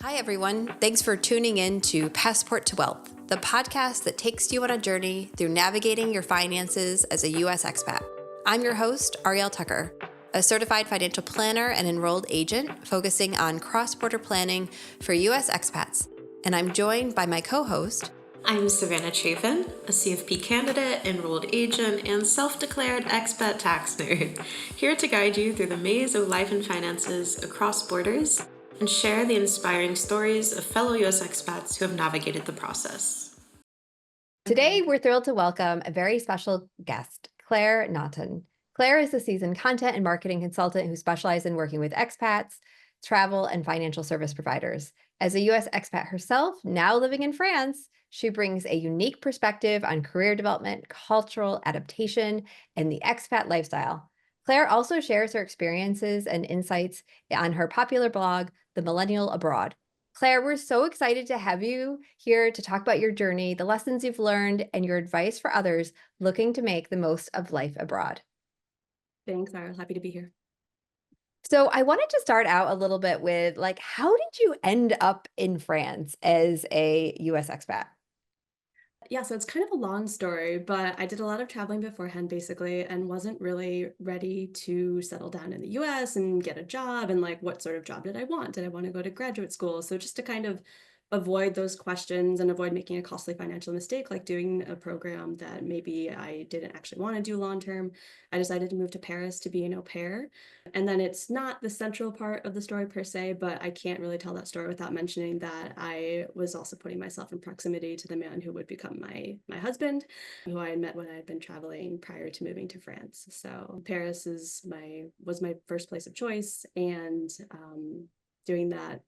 Hi, everyone. Thanks for tuning in to Passport to Wealth, the podcast that takes you on a journey through navigating your finances as a U.S. expat. I'm your host, Ariel Tucker, a certified financial planner and enrolled agent focusing on cross-border planning for U.S. expats. And I'm joined by my co-host. I'm Savannah Chafin, a CFP candidate, enrolled agent, and self-declared expat tax nerd, here to guide you through the maze of life and finances across borders and share the inspiring stories of fellow U.S. expats who have navigated the process. Today, we're thrilled to welcome a very special guest, Claire Naughton. Claire is a seasoned content and marketing consultant who specializes in working with expats, travel, and financial service providers. As a U.S. expat herself, now living in France, she brings a unique perspective on career development, cultural adaptation, and the expat lifestyle. Claire also shares her experiences and insights on her popular blog, The Millennial Abroad. Claire, we're so excited to have you here to talk about your journey, the lessons you've learned, and your advice for others looking to make the most of life abroad. Thanks, I'm happy to be here. So I wanted to start out a little bit with, how did you end up in France as a U.S. expat? Yeah, so it's kind of a long story, but I did a lot of traveling beforehand, basically, and wasn't really ready to settle down in the US and get a job. And like, what sort of job did I want? Did I want to go to graduate school? So just to kind of avoid those questions and avoid making a costly financial mistake, like doing a program that maybe I didn't actually want to do long term, I decided to move to Paris to be an au pair. And then it's not the central part of the story per se, but I can't really tell that story without mentioning that I was also putting myself in proximity to the man who would become my husband, who I had met when I had been traveling prior to moving to France. So Paris was my first place of choice, and doing that,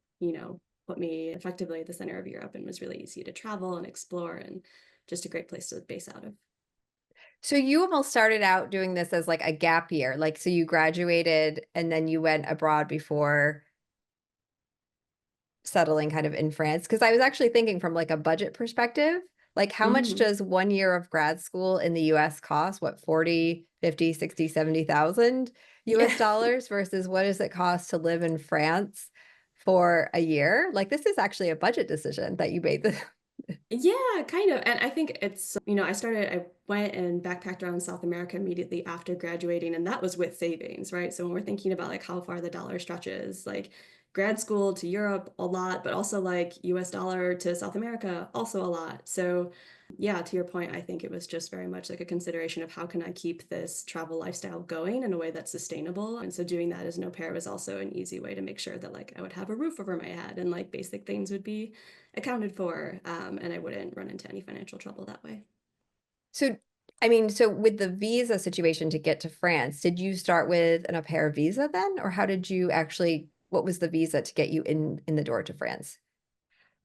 put me effectively at the center of Europe and was really easy to travel and explore and just a great place to base out of. So you almost started out doing this as like a gap year, so you graduated and then you went abroad before settling kind of in France. Because I was actually thinking from like a budget perspective, like how much does 1 year of grad school in the US cost? What, 40, 50, 60, 70,000 US dollars versus what does it cost to live in France for a year? Like this is actually a budget decision that you made. Yeah, kind of. And I think it's, I went and backpacked around South America immediately after graduating, and that was with savings, right? So when we're thinking about like how far the dollar stretches, like grad school to Europe, a lot, but also like US dollar to South America, also a lot. So yeah, to your point, I think it was just very much like a consideration of how can I keep this travel lifestyle going in a way that's sustainable. And so doing that as an au pair was also an easy way to make sure that like I would have a roof over my head and like basic things would be accounted for, and I wouldn't run into any financial trouble that way. So, I mean, so with the visa situation to get to France, did you start with an au pair visa then? Or how did you actually, what was the visa to get you in the door to France?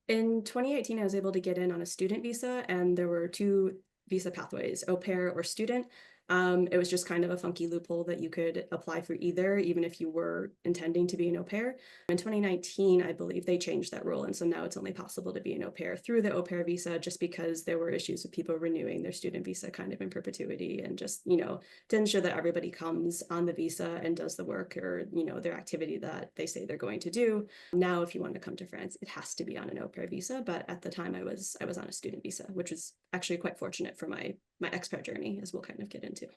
In 2018, I was able to get in on a student visa, and there were two visa pathways, au pair or student. It was just kind of a funky loophole that you could apply for either, even if you were intending to be an au pair. In 2019, I believe they changed that rule, and so now it's only possible to be an au pair through the au pair visa, just because there were issues with people renewing their student visa kind of in perpetuity, and just, to ensure that everybody comes on the visa and does the work or, their activity that they say they're going to do. Now, if you want to come to France, it has to be on an au pair visa, but at the time I was on a student visa, which was actually quite fortunate for my expat journey, as we'll kind of get into.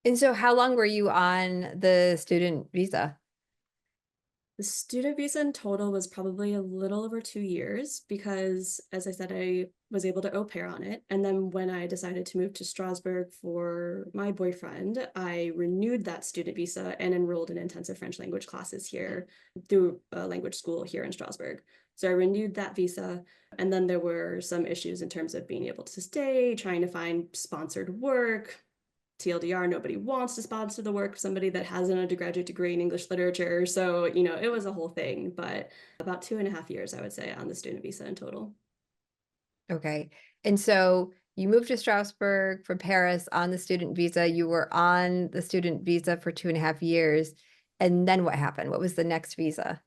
And so how long were you on the student visa? The student visa in total was probably a little over 2 years because, as I said, I was able to au pair on it. And then when I decided to move to Strasbourg for my boyfriend, I renewed that student visa and enrolled in intensive French language classes here through a language school here in Strasbourg. So I renewed that visa. And then there were some issues in terms of being able to stay, trying to find sponsored work. TLDR, nobody wants to sponsor the work of somebody that has an undergraduate degree in English literature. So, it was a whole thing, but about 2.5 years, I would say, on the student visa in total. Okay. And so you moved to Strasbourg from Paris on the student visa. You were on the student visa for 2.5 years. And then what happened? What was the next visa?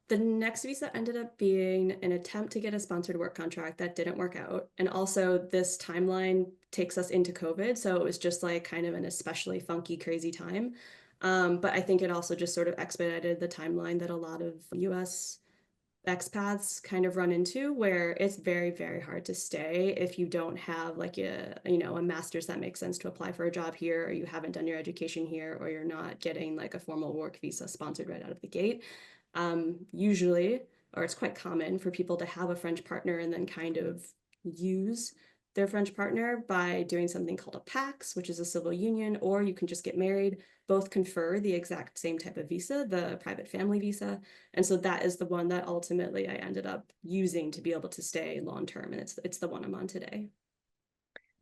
The next visa ended up being an attempt to get a sponsored work contract that didn't work out. And also, this timeline takes us into COVID. So it was just like kind of an especially funky, crazy time. But I think it also just sort of expedited the timeline that a lot of US expats kind of run into, where it's very, very hard to stay if you don't have like a master's that makes sense to apply for a job here, or you haven't done your education here, or you're not getting like a formal work visa sponsored right out of the gate. Usually, or it's quite common for people to have a French partner and then kind of use their French partner by doing something called a PAX, which is a civil union, or you can just get married. Both confer the exact same type of visa, the private family visa. And so that is the one that ultimately I ended up using to be able to stay long term. And it's the one I'm on today.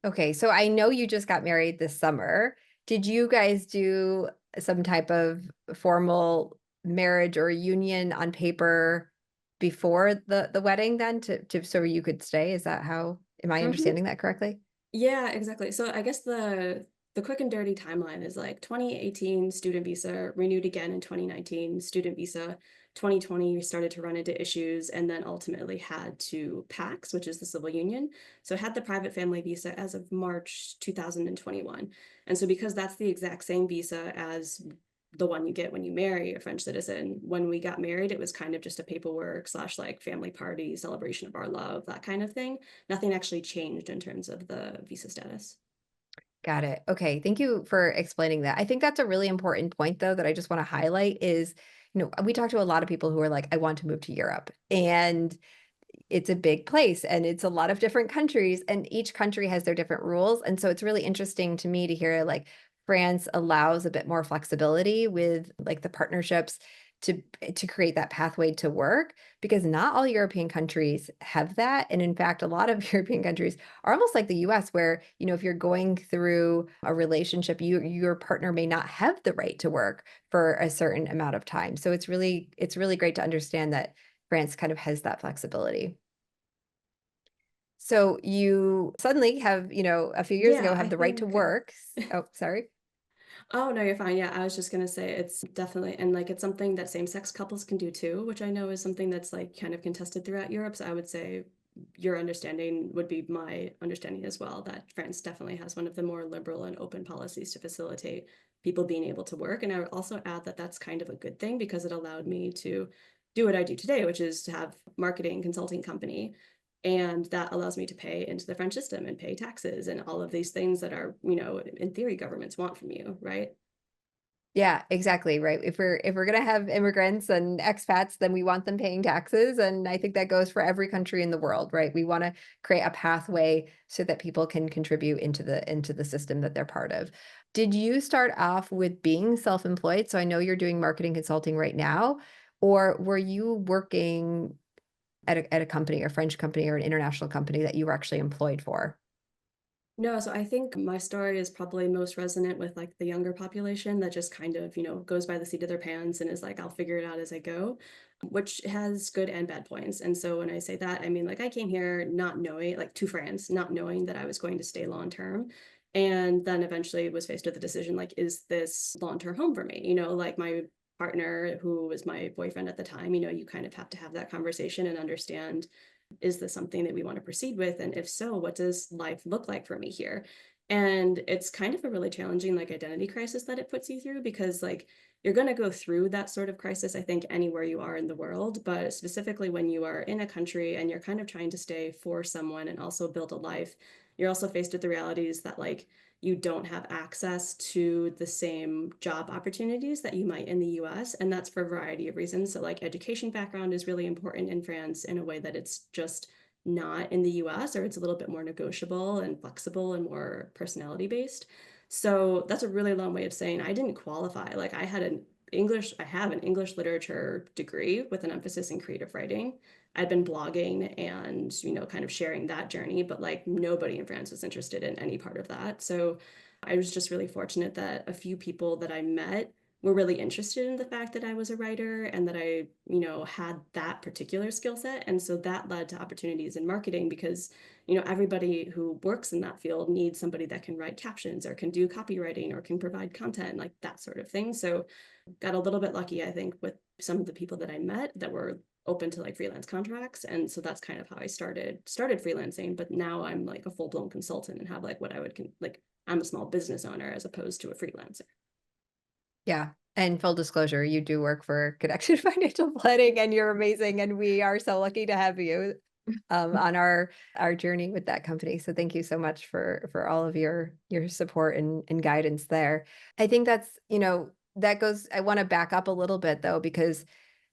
Okay, so I know you just got married this summer. Did you guys do some type of formal marriage or union on paper before the wedding then to so you could stay? Is that how, am I Mhm. understanding that correctly? Yeah, exactly. So I guess the quick and dirty timeline is like 2018 student visa, renewed again in 2019 student visa. 2020 we started to run into issues and then ultimately had to PAX, which is the civil union. So I had the private family visa as of March 2021. And so because that's the exact same visa as the one you get when you marry a French citizen, when we got married, it was kind of just a paperwork slash like family party, celebration of our love, that kind of thing. Nothing actually changed in terms of the visa status. Got it. Okay. Thank you for explaining that. I think that's a really important point, though, that I just want to highlight is, we talk to a lot of people who are like, I want to move to Europe. And it's a big place and it's a lot of different countries, and each country has their different rules. And so it's really interesting to me to hear like France allows a bit more flexibility with like the partnerships to create that pathway to work, because not all European countries have that. And in fact, a lot of European countries are almost like the US, where, if you're going through a relationship, your partner may not have the right to work for a certain amount of time. So it's really great to understand that France kind of has that flexibility. So you suddenly have, a few years Yeah, ago, I have the right to think work. Oh, sorry. oh, no, you're fine. Yeah, I was just gonna say it's definitely, and like it's something that same-sex couples can do too, which I know is something that's like kind of contested throughout Europe. So I would say your understanding would be my understanding as well, that France definitely has one of the more liberal and open policies to facilitate people being able to work. And I would also add that that's kind of a good thing because it allowed me to do what I do today, which is to have marketing consulting company. And that allows me to pay into the French system and pay taxes and all of these things that are, in theory, governments want from you, right? Yeah, exactly, right. If we're gonna have immigrants and expats, then we want them paying taxes. And I think that goes for every country in the world, right? We want to create a pathway so that people can contribute into the system that they're part of. Did you start off with being self-employed? So I know you're doing marketing consulting right now, or were you working at a company, or French company, or an international company that you were actually employed for? No, so I think my story is probably most resonant with like the younger population that just kind of, goes by the seat of their pants and is like, I'll figure it out as I go, which has good and bad points. And so when I say that, I mean, like I came here not knowing, like to France, not knowing that I was going to stay long term. And then eventually was faced with the decision, like, is this long-term home for me? Like my partner, who was my boyfriend at the time, you kind of have to have that conversation and understand, is this something that we want to proceed with? And if so, what does life look like for me here? And it's kind of a really challenging like identity crisis that it puts you through, because like you're going to go through that sort of crisis, I think, anywhere you are in the world, but specifically when you are in a country and you're kind of trying to stay for someone and also build a life, you're also faced with the realities that like you don't have access to the same job opportunities that you might in the US. And that's for a variety of reasons. So, like, education background is really important in France in a way that it's just not in the US, or it's a little bit more negotiable and flexible and more personality based. So, that's a really long way of saying I didn't qualify. Like, I have an English literature degree with an emphasis in creative writing. I'd been blogging and, kind of sharing that journey, but like nobody in France was interested in any part of that. So I was just really fortunate that a few people that I met were really interested in the fact that I was a writer and that I, had that particular skill set. And so that led to opportunities in marketing because, everybody who works in that field needs somebody that can write captions or can do copywriting or can provide content, like that sort of thing. So got a little bit lucky, I think, with some of the people that I met that were open to like freelance contracts. And so that's kind of how I started freelancing. But now I'm like a full-blown consultant and have like what I would like, I'm a small business owner as opposed to a freelancer. Yeah. And full disclosure, you do work for Connection Financial Planning and you're amazing. And we are so lucky to have you on our journey with that company. So thank you so much for all of your support and guidance there. I think that's, that goes, I want to back up a little bit though, because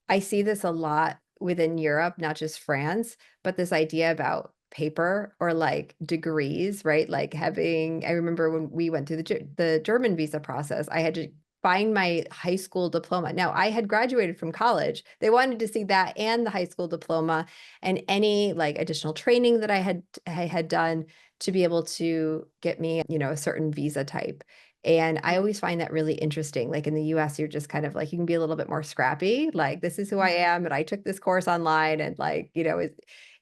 I see this a lot within Europe, not just France, but this idea about paper or like degrees, right? Like I remember when we went through the German visa process, I had to find my high school diploma. Now, I had graduated from college. They wanted to see that and the high school diploma and any like additional training that I had done to be able to get me, a certain visa type. And I always find that really interesting. Like in the US, you're just kind of like, you can be a little bit more scrappy. Like, this is who I am. And I took this course online and like,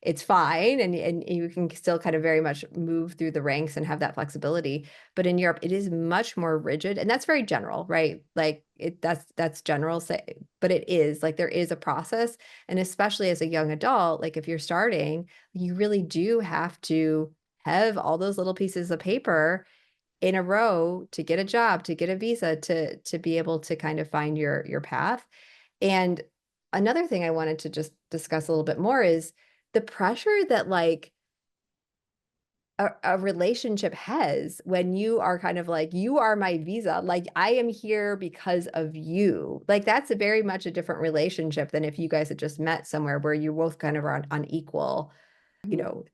it's fine. And you can still kind of very much move through the ranks and have that flexibility. But in Europe, it is much more rigid. And that's very general, right? Like that's general say, but it is like there is a process. And especially as a young adult, like if you're starting, you really do have to have all those little pieces of paper in a row to get a job, to get a visa, to be able to kind of find your path. And another thing I wanted to just discuss a little bit more is the pressure that like a relationship has when you are kind of like, you are my visa, like I am here because of you. Like that's a very much a different relationship than if you guys had just met somewhere where you both kind of are on equal, you Mhm. know,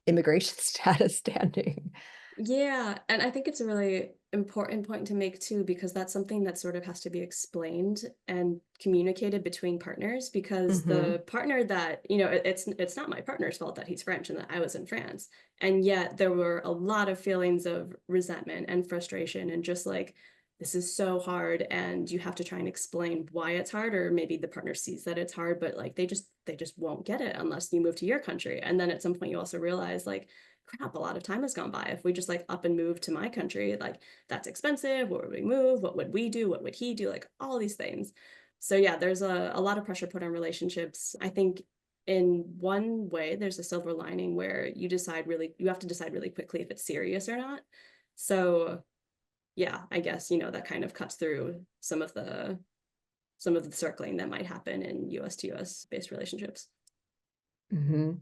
immigration status standing. Yeah, and I think it's a really important point to make too, because that's something that sort of has to be explained and communicated between partners, because Hmm. the partner that, it's not my partner's fault that he's French and that I was in France. And yet there were a lot of feelings of resentment and frustration and just like, this is so hard and you have to try and explain why it's hard, or maybe the partner sees that it's hard, but like they just won't get it unless you move to your country. And then at some point you also realize like, crap, a lot of time has gone by. If we just like up and move to my country, like that's expensive. Where would we move? What would we do? What would he do? Like all these things. So yeah, there's a lot of pressure put on relationships. I think in one way, there's a silver lining where you have to decide really quickly if it's serious or not. So yeah, I guess, that kind of cuts through some of the circling that might happen in US to US based relationships. Hmm.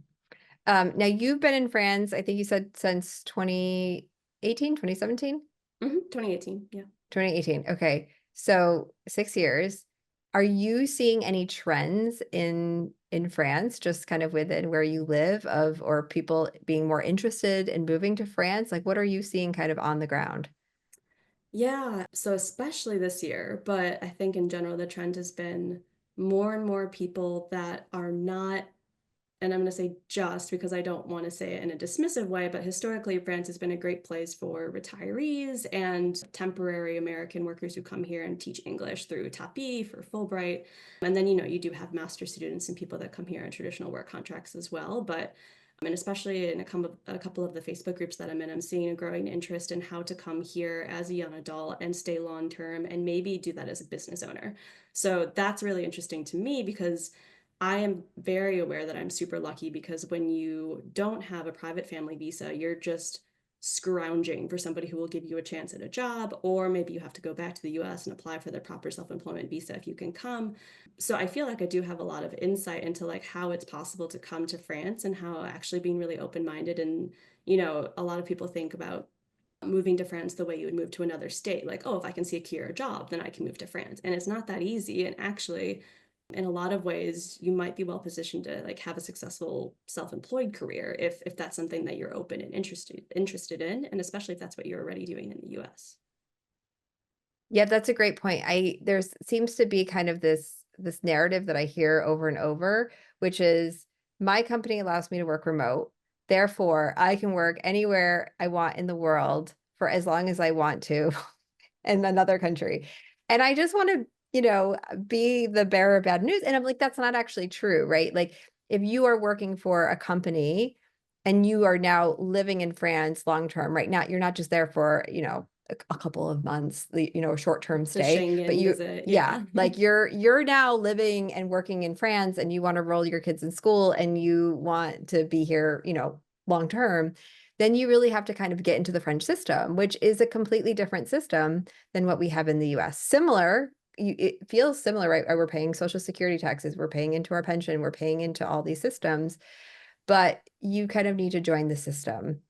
Now you've been in France, I think you said since 2018, 2017, 2018. Yeah. 2018. Okay. So 6 years. Are you seeing any trends in France, just kind of within where you live or people being more interested in moving to France? Like what are you seeing kind of on the ground? Yeah, so especially this year, but I think in general, the trend has been more and more people that are not, and I'm going to say just because I don't want to say it in a dismissive way, but historically, France has been a great place for retirees and temporary American workers who come here and teach English through TAPI for Fulbright. And then, you do have master students and people that come here on traditional work contracts as well. But and especially in a couple of the Facebook groups that I'm in, I'm seeing a growing interest in how to come here as a young adult and stay long term and maybe do that as a business owner. So that's really interesting to me because I am very aware that I'm super lucky, because when you don't have a private family visa, you're just scrounging for somebody who will give you a chance at a job, or maybe you have to go back to the US and apply for the proper self-employment visa if you can come. So I feel like I do have a lot of insight into like how it's possible to come to France and how actually being really open-minded. And a lot of people think about moving to France the way you would move to another state, like, oh, if I can secure a job then I can move to France, and it's not that easy. And actually in a lot of ways you might be well positioned to like have a successful self-employed career if that's something that you're open and interested in, and especially if that's what you're already doing in the US. Yeah, that's a great point. There's seems to be kind of this narrative that I hear over and over, which is my company allows me to work remote. Therefore, I can work anywhere I want in the world for as long as I want to in another country. And I just want to, be the bearer of bad news. And I'm like, that's not actually true, right? Like if you are working for a company and you are now living in France long term, right now, you're not just there for, a couple of months, a short-term The stay, but Schengen visit, yeah, yeah. like you're now living and working in France and you want to enroll your kids in school and you want to be here, long term. then you really have to kind of get into the French system, which is a completely different system than what we have in the US. Similar, it feels similar, right? We're paying Social Security taxes, we're paying into our pension, we're paying into all these systems, but you kind of need to join the system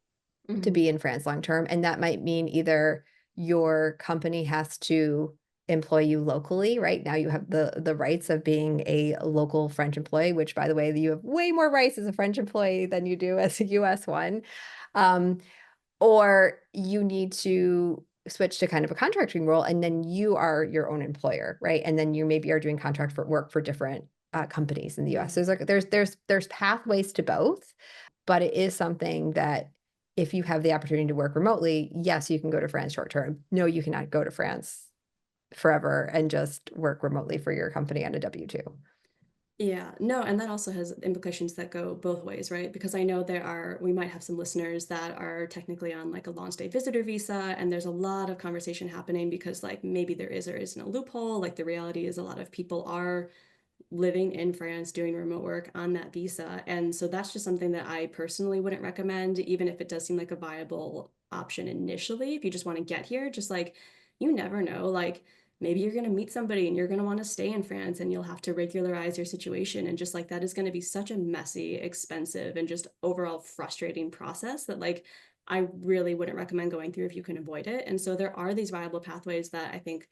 to Mhm. be in France long term. And that might mean either your company has to employ you locally, right? Now you have the rights of being a local French employee, which by the way, you have way more rights as a French employee than you do as a US one. Um, or you need to switch to kind of a contracting role, and then you are your own employer, right? And then you maybe are doing contract for work for different companies in the US. Yeah. There's pathways to both, but it is something that if you have the opportunity to work remotely, yes, you can go to France short term. No, you cannot go to France forever and just work remotely for your company on a W-2. Yeah, no, and that also has implications that go both ways, right? Because I know we might have some listeners that are technically on like a long stay visitor visa, and there's a lot of conversation happening because like maybe there is or isn't a loophole. Like the reality is a lot of people are living in France doing remote work on that visa. And so that's just something that I personally wouldn't recommend, even if it does seem like a viable option initially. If you just want to get here, just like you never know, like maybe you're going to meet somebody and you're going to want to stay in France and you'll have to regularize your situation. And just like that is going to be such a messy, expensive, and just overall frustrating process that like I really wouldn't recommend going through if you can avoid it. And so there are these viable pathways that I think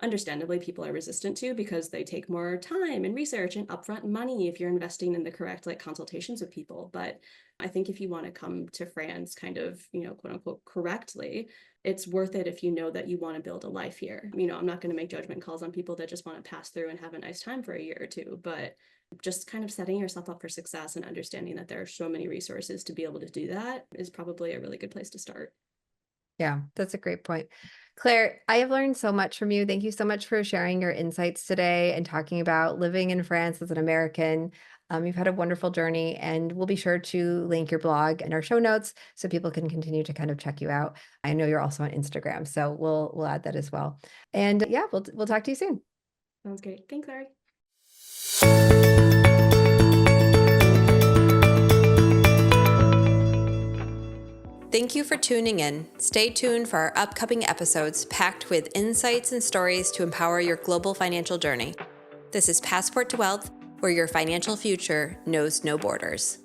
understandably people are resistant to because they take more time and research and upfront money if you're investing in the correct like consultations with people. But I think if you want to come to France kind of, quote unquote correctly, it's worth it if you know that you want to build a life here. I'm not going to make judgment calls on people that just want to pass through and have a nice time for a year or two, but just kind of setting yourself up for success and understanding that there are so many resources to be able to do that is probably a really good place to start. Yeah, that's a great point. Claire, I have learned so much from you. Thank you so much for sharing your insights today and talking about living in France as an American. You've had a wonderful journey, and we'll be sure to link your blog in our show notes so people can continue to kind of check you out. I know you're also on Instagram, so we'll add that as well. And yeah, we'll talk to you soon. Sounds great. Thanks, Ari. Thank you for tuning in. Stay tuned for our upcoming episodes packed with insights and stories to empower your global financial journey. This is Passport to Wealth, where your financial future knows no borders.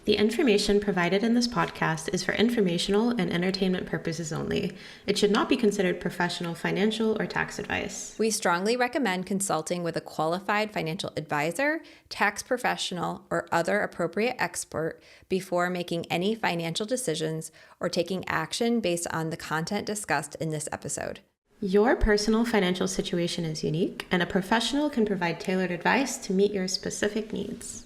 The information provided in this podcast is for informational and entertainment purposes only. It should not be considered professional, financial, or tax advice. We strongly recommend consulting with a qualified financial advisor, tax professional, or other appropriate expert before making any financial decisions or taking action based on the content discussed in this episode. Your personal financial situation is unique, and a professional can provide tailored advice to meet your specific needs.